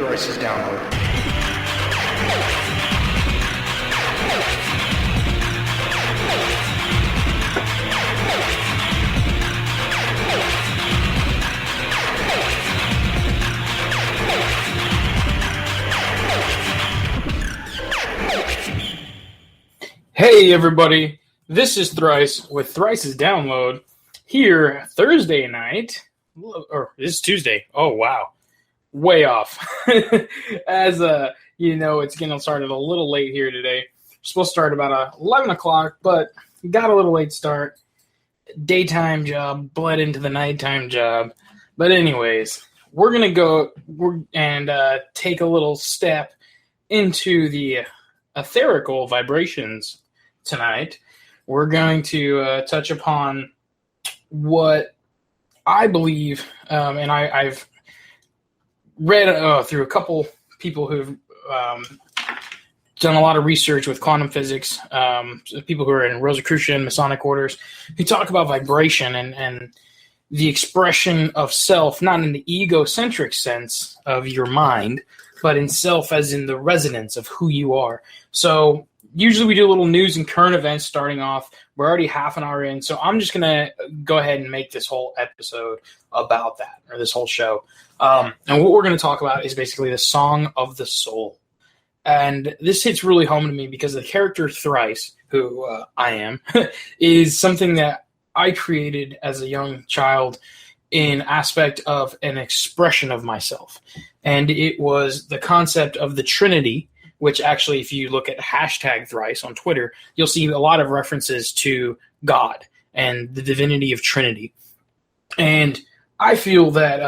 Thrice's download. Hey everybody, this is Thrice with Thrice's download here Thursday night, or this is Tuesday. Oh wow, way off. As it's getting started a little late here today. We're supposed to start about 11 o'clock, but got a little late start. Daytime job bled into the nighttime job. But anyways, we're gonna go and take a little step into the etherical vibrations tonight. We're going to touch upon what I believe, and I've read through a couple people who've done a lot of research with quantum physics, people who are in Rosicrucian, Masonic orders, who talk about vibration and the expression of self, not in the egocentric sense of your mind, but in self as in the resonance of who you are. So usually we do a little news and current events starting off. We're already half an hour in, so I'm just going to go ahead and make this whole episode about that, or this whole show. And what we're going to talk about is basically the Song of the Soul. And this hits really home to me because the character Thrice, who I am, is something that I created as a young child in aspect of an expression of myself. And it was the concept of the Trinity, which actually, if you look at hashtag Thrice on Twitter, you'll see a lot of references to God and the divinity of Trinity. And I feel that,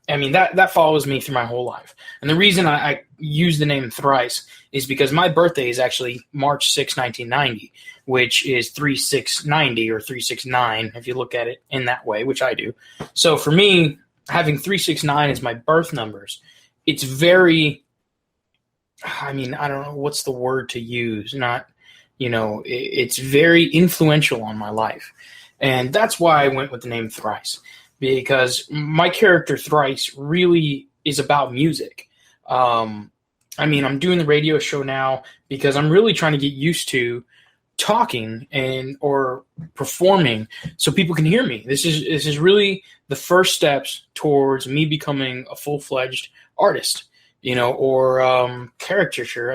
that follows me through my whole life. And the reason I use the name Thrice is because my birthday is actually March 6, 1990, which is 3690 or 369, if you look at it in that way, which I do. So for me, having 369 as my birth numbers, it's very, I don't know what's the word to use. It's very influential on my life. And that's why I went with the name Thrice, because my character Thrice really is about music. I'm doing the radio show now because I'm really trying to get used to talking or performing so people can hear me. This is really the first steps towards me becoming a full-fledged artist, or caricature.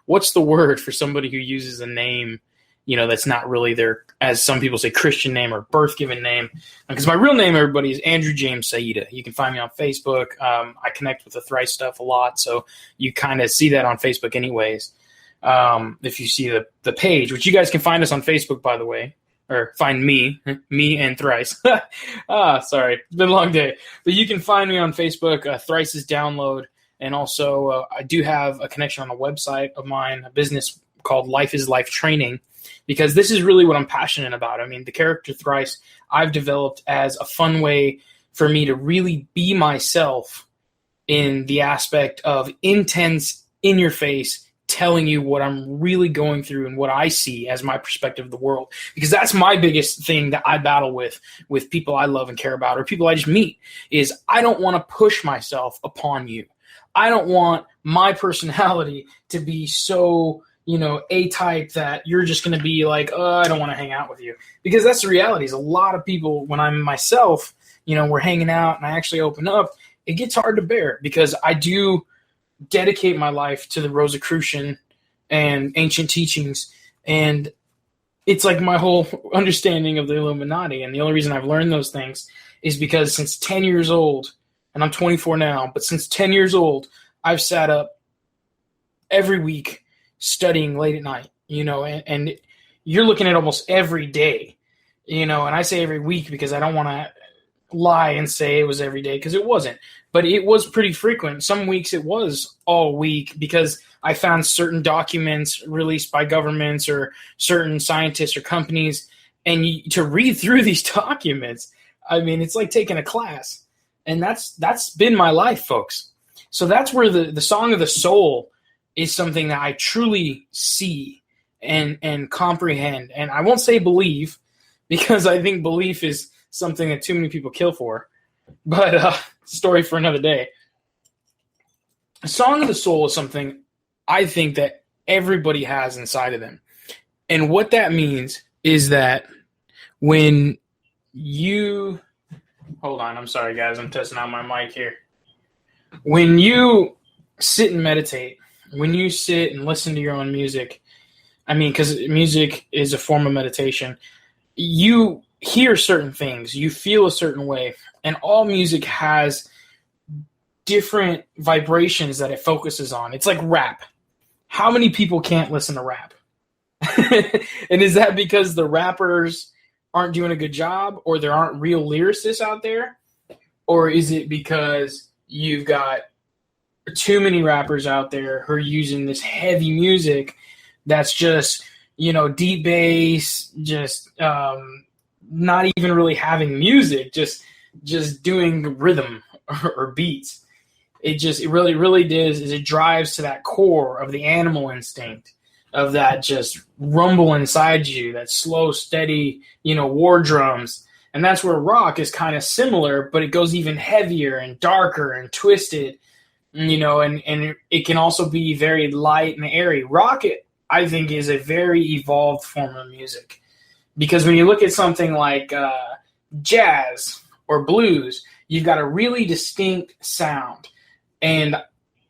What's the word for somebody who uses a name, that's not really their, as some people say, Christian name or birth-given name? Because my real name, everybody, is Andrew James Saida. You can find me on Facebook. I connect with the Thrice stuff a lot, so you kind of see that on Facebook anyways. If you see the page, which you guys can find us on Facebook, by the way, or find me and Thrice. Sorry, it's been a long day. But you can find me on Facebook, Thrice's Download. And also, I do have a connection on a website of mine, a business called Life is Life Training, because this is really what I'm passionate about. The character Thrice I've developed as a fun way for me to really be myself in the aspect of intense, in your face, telling you what I'm really going through and what I see as my perspective of the world. Because that's my biggest thing that I battle with people I love and care about, or people I just meet, is I don't want to push myself upon you. I don't want my personality to be so, A-type that you're just going to be like, oh, I don't want to hang out with you. Because that's the reality. Is a lot of people, when I'm myself, we're hanging out and I actually open up, it gets hard to bear because I do dedicate my life to the Rosicrucian and ancient teachings. And it's like my whole understanding of the Illuminati. And the only reason I've learned those things is because since 10 years old, and I'm 24 now, but since 10 years old, I've sat up every week studying late at night, and you're looking at almost every day, and I say every week because I don't want to lie and say it was every day because it wasn't, but it was pretty frequent. Some weeks it was all week because I found certain documents released by governments or certain scientists or companies, and to read through these documents, it's like taking a class. And that's been my life, folks. So that's where the Song of the Soul is something that I truly see and comprehend. And I won't say believe, because I think belief is something that too many people kill for. But story for another day. A song of the soul is something I think that everybody has inside of them. And what that means is that when you hold on, I'm sorry guys, I'm testing out my mic here. When you sit and meditate, when you sit and listen to your own music, I mean, because music is a form of meditation, you hear certain things, you feel a certain way, and all music has different vibrations that it focuses on. It's like rap. How many people can't listen to rap? And is that because the rappers aren't doing a good job, or there aren't real lyricists out there? Or is it because you've got too many rappers out there who are using this heavy music that's just, deep bass, just not even really having music, just doing rhythm or beats. It really, really does, is it drives to that core of the animal instinct, of that just rumble inside you, that slow, steady, war drums. And that's where rock is kind of similar, but it goes even heavier and darker and twisted, and it can also be very light and airy. Rock, I think, is a very evolved form of music, because when you look at something like jazz or blues, you've got a really distinct sound. And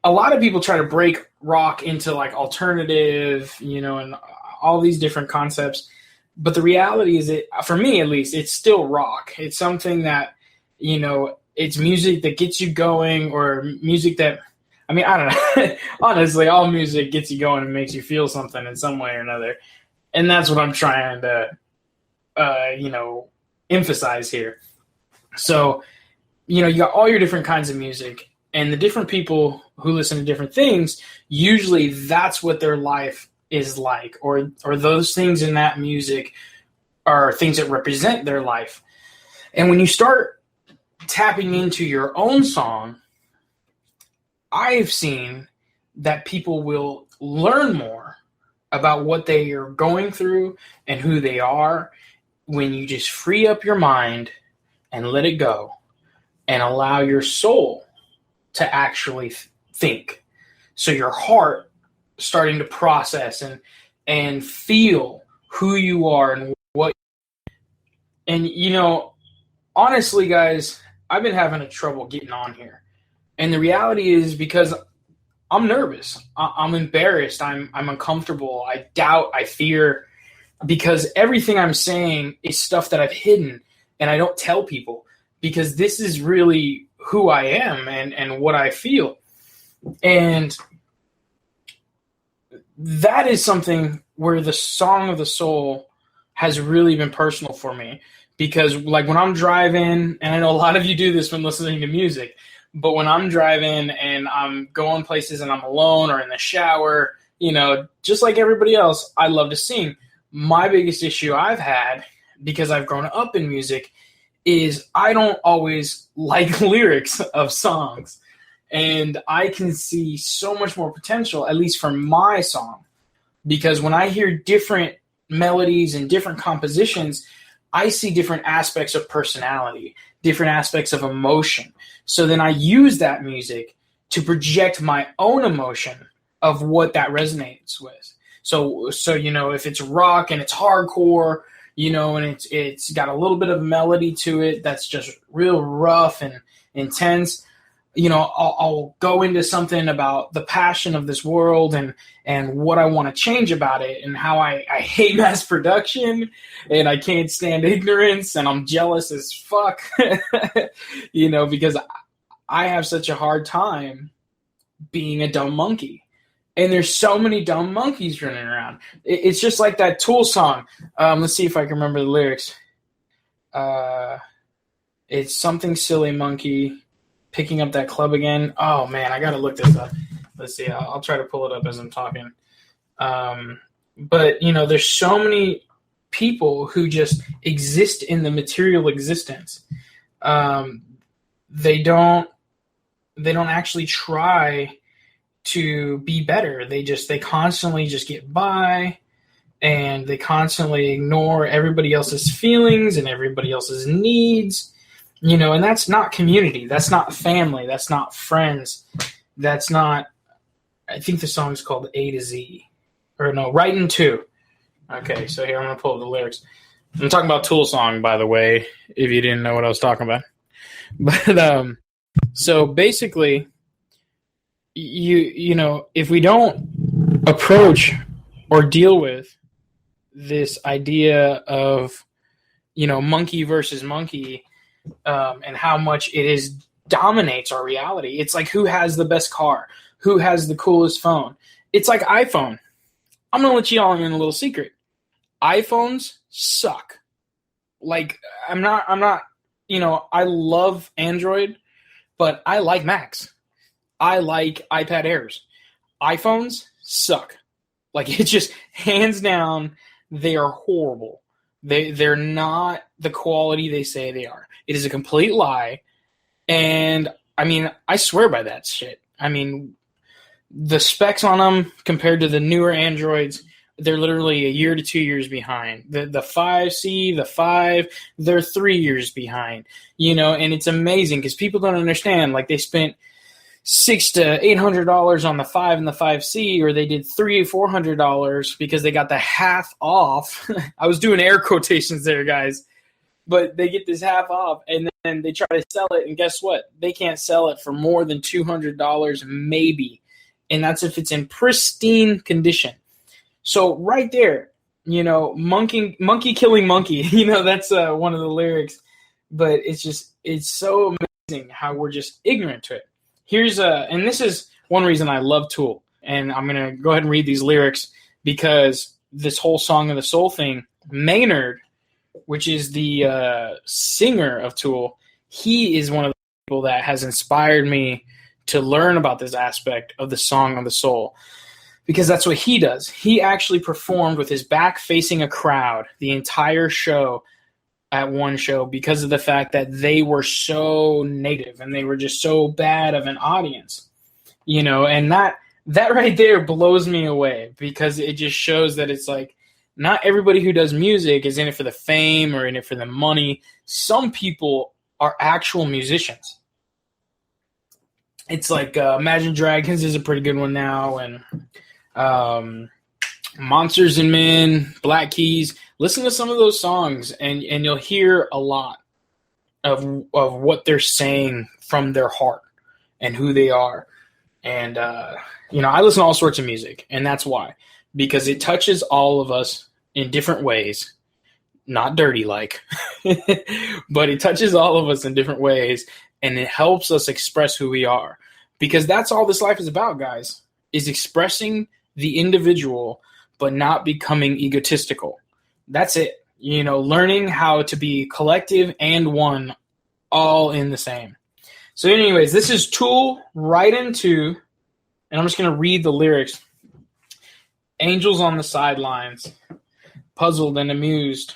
a lot of people try to break rock into like alternative, and all these different concepts. But the reality is, for me at least, it's still rock. It's something that, it's music that gets you going, or music that, I don't know. Honestly, all music gets you going and makes you feel something in some way or another. And that's what I'm trying to, emphasize here. So, you got all your different kinds of music, and the different people who listen to different things, usually that's what their life is like, or those things in that music are things that represent their life. And when you start tapping into your own song, I've seen that people will learn more about what they are going through and who they are when you just free up your mind and let it go and allow your soul to actually think. So your heart starting to process and feel who you are and what. And, honestly, guys, I've been having trouble getting on here. And the reality is because I'm nervous. I'm embarrassed. I'm uncomfortable. I doubt. I fear. Because everything I'm saying is stuff that I've hidden and I don't tell people, because this is really who I am and what I feel. And that is something where the song of the soul has really been personal for me, because like when I'm driving, and I know a lot of you do this when listening to music, but when I'm driving and I'm going places and I'm alone or in the shower, just like everybody else, I love to sing. My biggest issue I've had, because I've grown up in music, is I don't always like lyrics of songs. And I can see so much more potential, at least for my song, because when I hear different melodies and different compositions, I see different aspects of personality, different aspects of emotion. So then I use that music to project my own emotion of what that resonates with. So if it's rock and it's hardcore, and it's got a little bit of melody to it that's just real rough and intense, I'll go into something about the passion of this world and what I want to change about it, and how I hate mass production and I can't stand ignorance and I'm jealous as fuck, because I have such a hard time being a dumb monkey. And there's so many dumb monkeys running around. It's just like that Tool song. Let's see if I can remember the lyrics. It's something silly monkey picking up that club again. Oh, man, I got to look this up. Let's see. I'll try to pull it up as I'm talking. But, there's so many people who just exist in the material existence. They don't actually try to be better. They constantly just get by, and they constantly ignore everybody else's feelings and everybody else's needs, and that's not community. That's not family. That's not friends. That's not. I think the song is called A to Z, or no, Right in Two. Okay, so here I'm gonna pull up the lyrics. I'm talking about Tool song, by the way, if you didn't know what I was talking about. But so basically, you know, if we don't approach or deal with this idea of, you know, monkey versus monkey, and how much it is dominates our reality. It's like, who has the best car? Who has the coolest phone? It's like iPhone. I'm gonna let you all in a little secret. iPhones suck. Like, I'm not, you know, I love Android, but I like Macs. I like iPad Airs. iPhones suck. Like, it's just hands down, they are horrible. They're not the quality they say they are. It is a complete lie. And I mean, I swear by that shit. I mean, the specs on them compared to the newer Androids, they're literally a year to 2 years behind. The 5C, the 5, they're 3 years behind. You know, and it's amazing because people don't understand. Like, they spent $600 to $800 on the 5 and the 5C, or they did $300 or $400 because they got the half off. I was doing air quotations there, guys. But they get this half off, and then they try to sell it, and guess what? They can't sell it for more than $200 maybe. And that's if it's in pristine condition. So right there, you know, monkey killing monkey, you know, that's one of the lyrics. But it's so amazing how we're just ignorant to it. And this is one reason I love Tool. And I'm going to go ahead and read these lyrics because this whole Song of the Soul thing, Maynard, which is the singer of Tool, he is one of the people that has inspired me to learn about this aspect of the Song of the Soul, because that's what he does. He actually performed with his back facing a crowd the entire show at one show because of the fact that they were so native and they were just so bad of an audience, you know, and that right there blows me away because it just shows that it's like, not everybody who does music is in it for the fame or in it for the money. Some people are actual musicians. It's like Imagine Dragons is a pretty good one now, and Monsters and Men, Black Keys. Listen to some of those songs, and you'll hear a lot of what they're saying from their heart and who they are. And you know, I listen to all sorts of music, and that's why. Because it touches all of us in different ways, not dirty like, but it touches all of us in different ways, and it helps us express who we are. Because that's all this life is about, guys, is expressing the individual, but not becoming egotistical. That's it. You know, learning how to be collective and one, all in the same. So anyways, this is Tool, Right Into, and I'm just going to read the lyrics. Angels on the sidelines, puzzled and amused.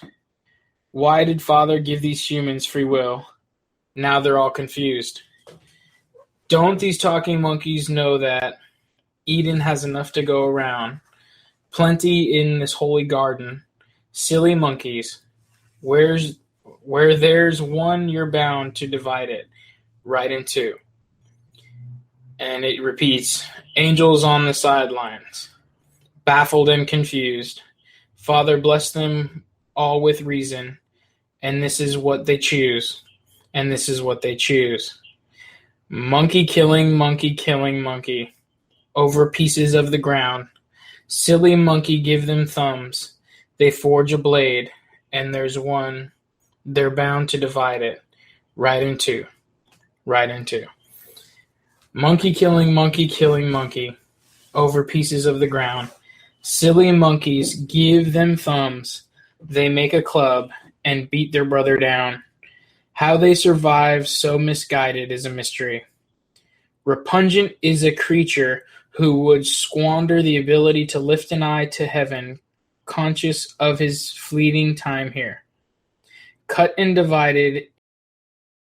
Why did Father give these humans free will? Now they're all confused. Don't these talking monkeys know that Eden has enough to go around? Plenty in this holy garden. Silly monkeys, where there's one, you're bound to divide it right in two. And it repeats, angels on the sidelines, baffled and confused. Father bless them all with reason, and this is what they choose, and this is what they choose. Monkey killing monkey, over pieces of the ground. Silly monkey give them thumbs. They forge a blade, and there's one. They're bound to divide it right in two. Right in two. Monkey killing monkey, over pieces of the ground. Silly monkeys give them thumbs. They make a club and beat their brother down. How they survive so misguided is a mystery. Repugnant is a creature who would squander the ability to lift an eye to heaven, conscious of his fleeting time here. Cut and divided